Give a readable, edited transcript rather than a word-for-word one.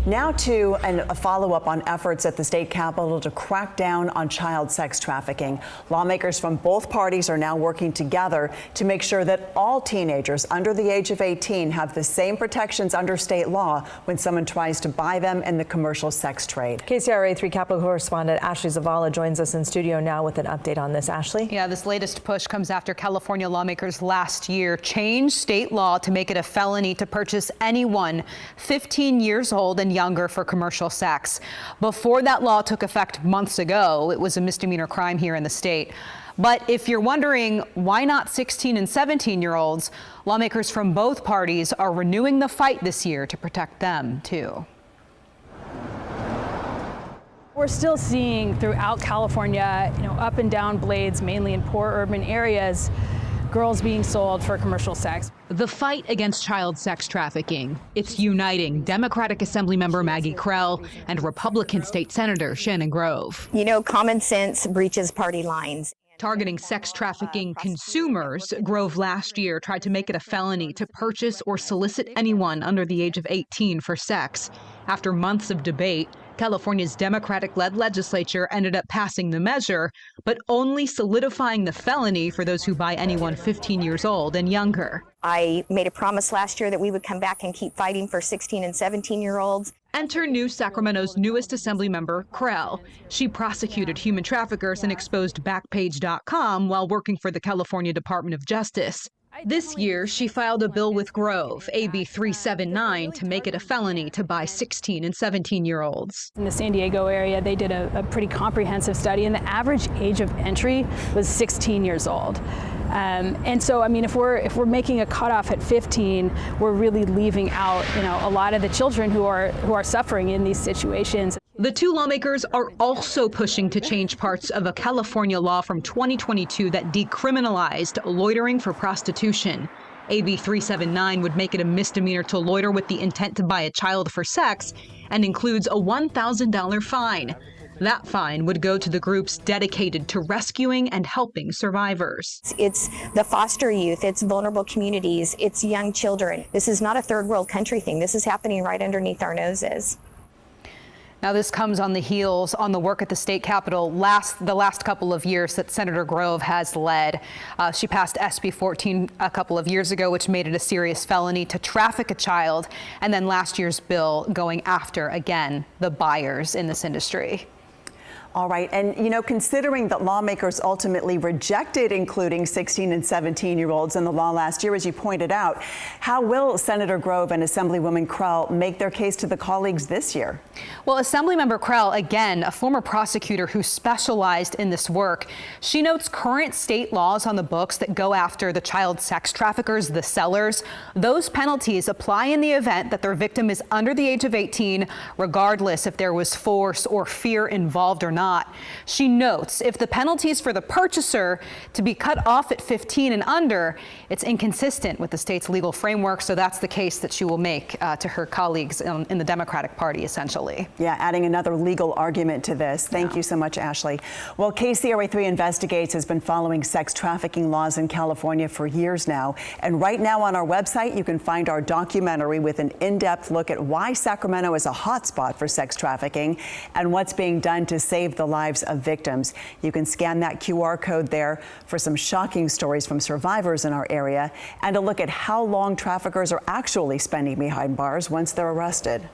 Now to a follow-up on efforts at the state capitol to crack down on child sex trafficking. Lawmakers from both parties are now working together to make sure that all teenagers under the age of 18 have the same protections under state law when someone tries to buy them in the commercial sex trade. KCRA 3 Capitol correspondent Ashley Zavala joins us in studio now with an update on this. Ashley? Yeah, this latest push comes after California lawmakers last year changed state law to make it a felony to purchase anyone 15 years old and younger for commercial sex. Before that law took effect months ago, it was a misdemeanor crime here in the state. But if you're wondering why not 16 and 17-year-olds, lawmakers from both parties are renewing the fight this year to protect them, too. We're still seeing throughout California, up and down blades, mainly in poor urban areas, girls being sold for commercial sex. The fight against child sex trafficking, it's uniting Democratic Assemblymember Maggie Krell and Republican State Senator Shannon Grove. Common sense breaches party lines. Targeting sex trafficking consumers, Grove last year tried to make it a felony to purchase or solicit anyone under the age of 18 for sex. After months of debate, California's Democratic-led legislature ended up passing the measure, but only solidifying the felony for those who buy anyone 15 years old and younger. I made a promise last year that we would come back and keep fighting for 16 and 17-year-olds. Enter New Sacramento's newest assembly member, Krell. She prosecuted human traffickers and exposed Backpage.com while working for the California Department of Justice. This year, she filed a bill with Grove, AB 379, to make it a felony to buy 16 and 17-year-olds. In the San Diego area, they did a pretty comprehensive study, and the average age of entry was 16 years old. And so, if we're making a cutoff at 15, we're really leaving out, a lot of the children who are suffering in these situations. The two lawmakers are also pushing to change parts of a California law from 2022 that decriminalized loitering for prostitution. AB 379 would make it a misdemeanor to loiter with the intent to buy a child for sex and includes a $1,000 fine. That fine would go to the groups dedicated to rescuing and helping survivors. It's the foster youth, it's vulnerable communities, it's young children. This is not a third world country thing. This is happening right underneath our noses. Now, this comes on the heels on the work at the state capitol the last couple of years that Senator Grove has led. She passed SB 14 a couple of years ago, which made it a serious felony to traffic a child. And then last year's bill going after, again, the buyers in this industry. All right. And, considering that lawmakers ultimately rejected including 16 and 17-year-olds in the law last year, as you pointed out, how will Senator Grove and Assemblywoman Krell make their case to the colleagues this year? Well, Assemblymember Krell, again, a former prosecutor who specialized in this work, she notes current state laws on the books that go after the child sex traffickers, the sellers. Those penalties apply in the event that their victim is under the age of 18, regardless if there was force or fear involved or not. She notes if the penalties for the purchaser to be cut off at 15 and under, it's inconsistent with the state's legal framework. So that's the case that she will make to her colleagues in the Democratic Party, essentially. Yeah, adding another legal argument to this. Thank you so much, Ashley. Well, KCRA 3 Investigates has been following sex trafficking laws in California for years now. And right now on our website, you can find our documentary with an in-depth look at why Sacramento is a hotspot for sex trafficking and what's being done to save the lives of victims. You can scan that QR code there for some shocking stories from survivors in our area and a look at how long traffickers are actually spending behind bars once they're arrested.